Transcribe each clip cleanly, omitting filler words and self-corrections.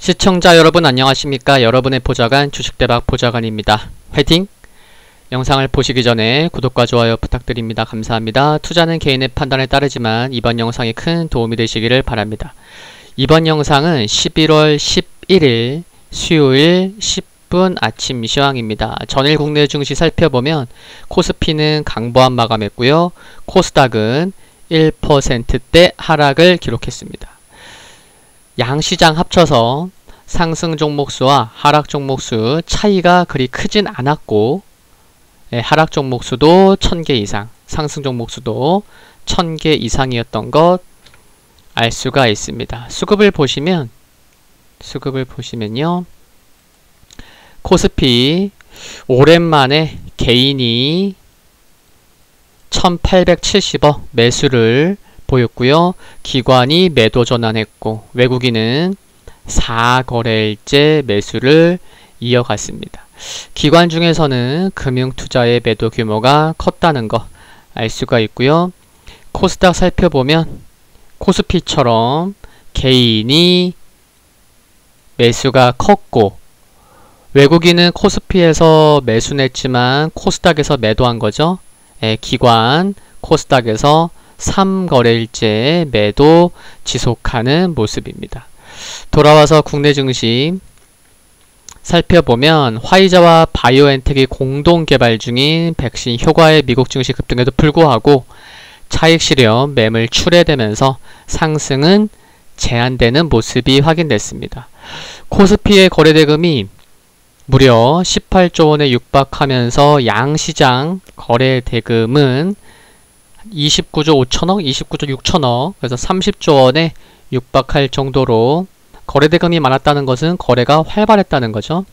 시청자 여러분 안녕하십니까? 여러분의 보좌관 주식대박 보좌관입니다. 화이팅! 영상을 보시기 전에 구독과 좋아요 부탁드립니다. 감사합니다. 투자는 개인의 판단에 따르지만 이번 영상이 큰 도움이 되시기를 바랍니다. 이번 영상은 11월 11일 수요일 10분 아침 시황입니다. 전일 국내 증시 살펴보면 코스피는 강보합 마감했고요. 코스닥은 1%대 하락을 기록했습니다. 양시장 합쳐서 상승 종목수와 하락 종목수 차이가 그리 크진 않았고 하락 종목수도 1000개 이상, 상승 종목수도 1000개 이상이었던 것 알 수가 있습니다. 수급을 보시면요. 코스피 오랜만에 개인이 1870억 매수를 보였고요. 기관이 매도 전환했고 외국인은 4거래일째 매수를 이어갔습니다. 기관 중에서는 금융투자의 매도 규모가 컸다는 거 알 수가 있고요. 코스닥 살펴보면 코스피처럼 개인이 매수가 컸고 외국인은 코스피에서 매수냈지만 코스닥에서 매도한 거죠. 기관 코스닥에서 3거래일째 매도 지속하는 모습입니다. 돌아와서 국내 증시 살펴보면 화이자와 바이오엔텍이 공동 개발 중인 백신 효과의 미국 증시 급등에도 불구하고 차익 실현 매물 출회되면서 상승은 제한되는 모습이 확인됐습니다. 코스피의 거래대금이 무려 18조 원에 육박하면서 양시장 거래대금은 29조 5천억, 29조 6천억, 그래서 30조 원에 육박할 정도로 거래대금이 많았다는 것은 거래가 활발했다는 거죠.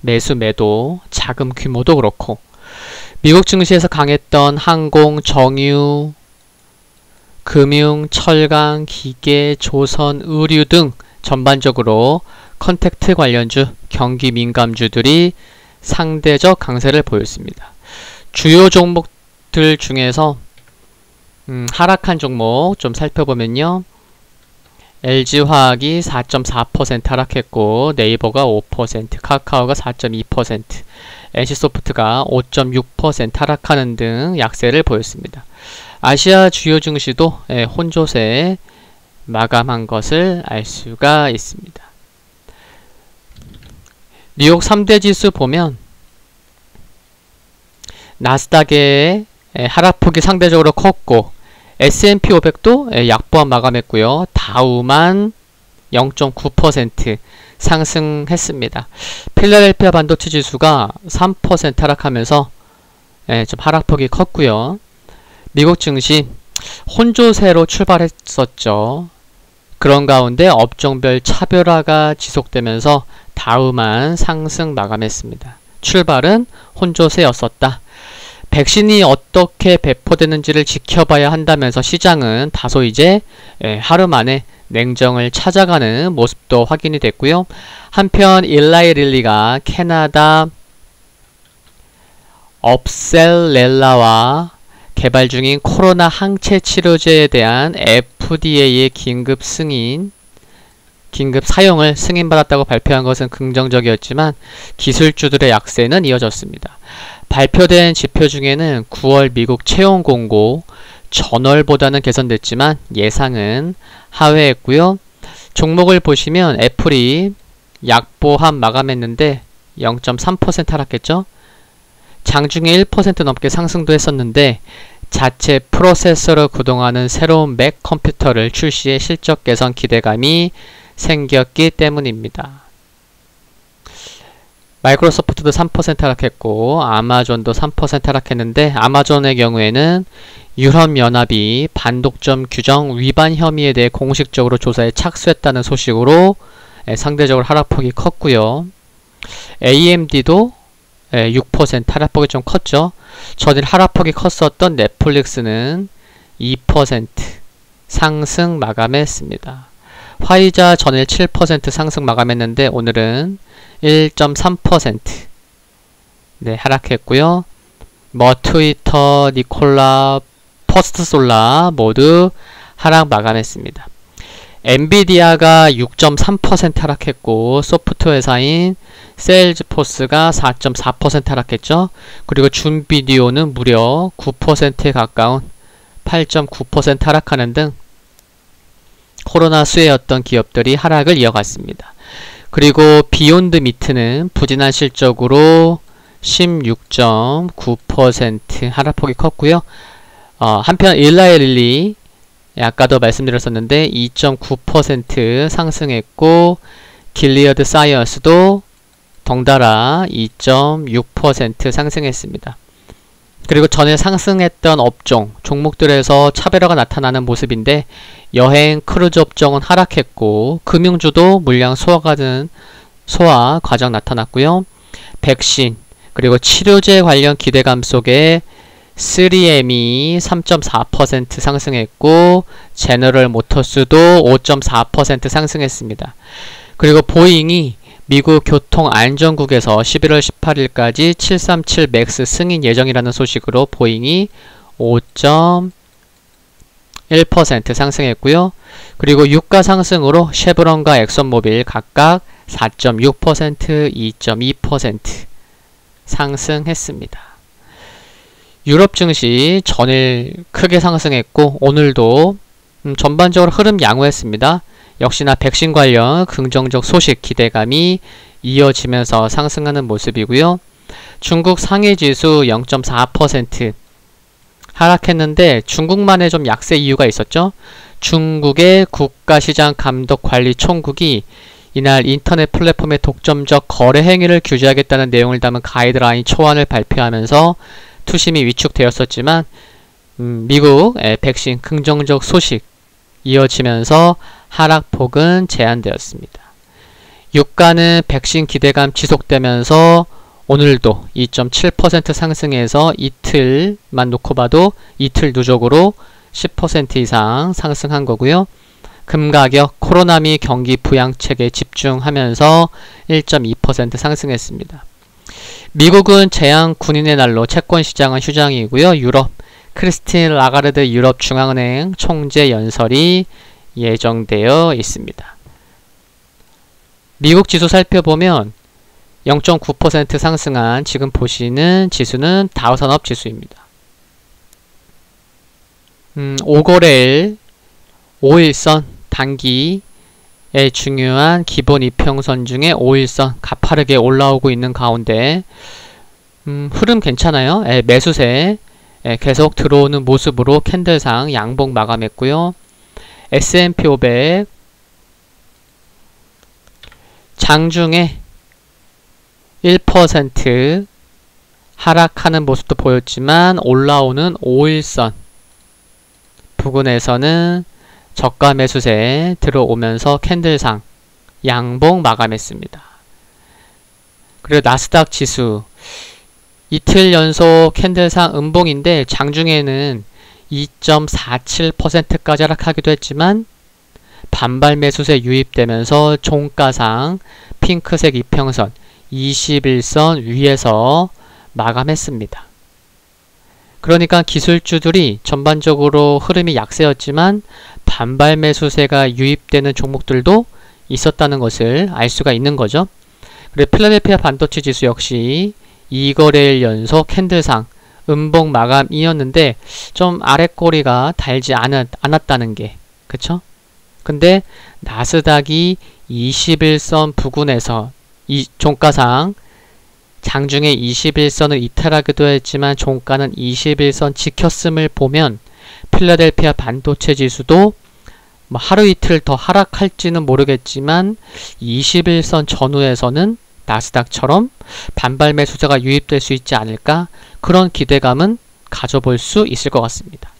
매수, 매도, 자금 규모도 그렇고 미국 증시에서 강했던 항공, 정유, 금융, 철강, 기계, 조선, 의류 등 전반적으로 컨택트 관련주, 경기 민감주들이 상대적 강세를 보였습니다. 주요 종목들 중에서 하락한 종목 좀 살펴보면요. LG화학이 4.4% 하락했고 네이버가 5%, 카카오가 4.2%, NC소프트가 5.6% 하락하는 등 약세를 보였습니다. 아시아 주요 증시도 혼조세 마감한 것을 알 수가 있습니다. 뉴욕 3대 지수 보면 나스닥의 하락폭이 상대적으로 컸고 S&P 500도 약보합 마감했고요. 다우만 0.9% 상승했습니다. 필라델피아 반도체 지수가 3% 하락하면서 좀 하락폭이 컸고요. 미국 증시 혼조세로 출발했었죠. 그런 가운데 업종별 차별화가 지속되면서 다우만 상승 마감했습니다. 출발은 혼조세였었다. 백신이 어떻게 배포되는지를 지켜봐야 한다면서 시장은 다소 이제 하루 만에 냉정을 찾아가는 모습도 확인이 됐고요. 한편 일라이 릴리가 캐나다 업셀렐라와 개발 중인 코로나 항체 치료제에 대한 FDA의 긴급 사용을 승인받았다고 발표한 것은 긍정적이었지만 기술주들의 약세는 이어졌습니다. 발표된 지표 중에는 9월 미국 채용 공고 전월보다는 개선됐지만 예상은 하회했고요. 종목을 보시면 애플이 약보합 마감했는데 0.3% 하락했죠. 장중에 1% 넘게 상승도 했었는데 자체 프로세서로 구동하는 새로운 맥 컴퓨터를 출시해 실적 개선 기대감이 생겼기 때문입니다. 마이크로소프트도 3% 하락했고 아마존도 3% 하락했는데 아마존의 경우에는 유럽연합이 반독점 규정 위반 혐의에 대해 공식적으로 조사에 착수했다는 소식으로 상대적으로 하락폭이 컸고요. AMD도 6% 하락폭이 좀 컸죠. 전일 하락폭이 컸었던 넷플릭스는 2% 상승 마감했습니다. 화이자 전일 7% 상승 마감했는데 오늘은 1.3% 하락했고요. 트위터, 니콜라, 퍼스트솔라 모두 하락 마감했습니다. 엔비디아가 6.3% 하락했고 소프트 회사인 세일즈포스가 4.4% 하락했죠. 그리고 줌비디오는 무려 9%에 가까운 8.9% 하락하는 등 코로나 수혜였던 기업들이 하락을 이어갔습니다. 그리고 비욘드 미트는 부진한 실적으로 16.9% 하락폭이 컸고요. 한편 일라이릴리 아까도 말씀드렸었는데 2.9% 상승했고 길리어드 사이언스도 덩달아 2.6% 상승했습니다. 그리고 전에 상승했던 업종, 종목들에서 차별화가 나타나는 모습인데 여행, 크루즈 업종은 하락했고 금융주도 물량 소화 과정 나타났고요. 백신, 그리고 치료제 관련 기대감 속에 3M이 3.4% 상승했고 제너럴 모터스도 5.4% 상승했습니다. 그리고 보잉이 미국 교통안전국에서 11월 18일까지 737 맥스 승인 예정이라는 소식으로 보잉이 5.1% 상승했고요. 그리고 유가 상승으로 쉐브론과 엑선모빌 각각 4.6%, 2.2% 상승했습니다. 유럽 증시 전일 크게 상승했고 오늘도 전반적으로 흐름 양호했습니다. 역시나 백신 관련 긍정적 소식 기대감이 이어지면서 상승하는 모습이고요. 중국 상해지수 0.4% 하락했는데 중국만의 좀 약세 이유가 있었죠. 중국의 국가시장감독관리총국이 이날 인터넷 플랫폼의 독점적 거래 행위를 규제하겠다는 내용을 담은 가이드라인 초안을 발표하면서 투심이 위축되었었지만 미국의 백신 긍정적 소식 이어지면서 하락폭은 제한되었습니다. 유가는 백신 기대감 지속되면서 오늘도 2.7% 상승해서 이틀만 놓고 봐도 이틀 누적으로 10% 이상 상승한 거고요. 금가격 코로나 미 경기 부양책에 집중하면서 1.2% 상승했습니다. 미국은 재앙 군인의 날로 채권시장은 휴장이고요. 유럽 크리스틴 라가르드 유럽중앙은행 총재 연설이 예정되어 있습니다. 미국 지수 살펴보면 0.9% 상승한 지금 보시는 지수는 다우산업 지수입니다. 5거래일 5일선 단기의 중요한 기본 이평선 중에 5일선 가파르게 올라오고 있는 가운데 흐름 괜찮아요. 매수세 계속 들어오는 모습으로 캔들상 양봉 마감했고요. S&P 500 장중에 1% 하락하는 모습도 보였지만 올라오는 5일선 부근에서는 저가 매수세 들어오면서 캔들상 양봉 마감했습니다. 그리고 나스닥 지수 이틀 연속 캔들상 음봉인데 장중에는 2.47%까지 하락하기도 했지만 반발 매수세 유입되면서 종가상 핑크색 이평선 21선 위에서 마감했습니다. 그러니까 기술주들이 전반적으로 흐름이 약세였지만 반발 매수세가 유입되는 종목들도 있었다는 것을 알 수가 있는 거죠. 그리고 필라델피아 반도체 지수 역시 2거래일 연속 캔들상 음봉 마감이었는데 좀 아랫꼬리가 달지 않았다는 게 그쵸? 근데 나스닥이 21선 부근에서 이 종가상 장중에 21선을 이탈하기도 했지만 종가는 21선 지켰음을 보면 필라델피아 반도체 지수도 뭐 하루 이틀 더 하락할지는 모르겠지만 21선 전후에서는 나스닥처럼 반발 매수세가 유입될 수 있지 않을까 그런 기대감은 가져볼 수 있을 것 같습니다.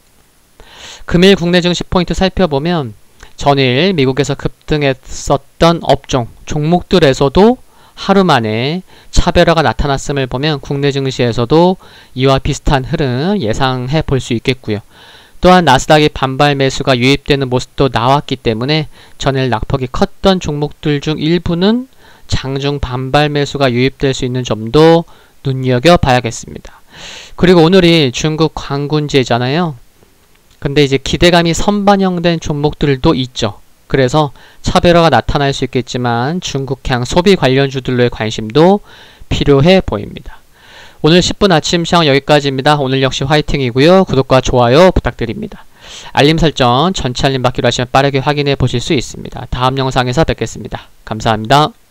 금일 국내 증시 포인트 살펴보면 전일 미국에서 급등했었던 업종, 종목들에서도 하루 만에 차별화가 나타났음을 보면 국내 증시에서도 이와 비슷한 흐름 예상해 볼 수 있겠고요. 또한 나스닥이 반발 매수가 유입되는 모습도 나왔기 때문에 전일 낙폭이 컸던 종목들 중 일부는 장중 반발 매수가 유입될 수 있는 점도 눈여겨봐야겠습니다. 그리고 오늘이 중국 광군제잖아요. 근데 이제 기대감이 선반영된 종목들도 있죠. 그래서 차별화가 나타날 수 있겠지만 중국향 소비 관련주들로의 관심도 필요해 보입니다. 오늘 10분 아침 시황 여기까지입니다. 오늘 역시 화이팅이고요. 구독과 좋아요 부탁드립니다. 알림 설정 전체 알림 받기로 하시면 빠르게 확인해 보실 수 있습니다. 다음 영상에서 뵙겠습니다. 감사합니다.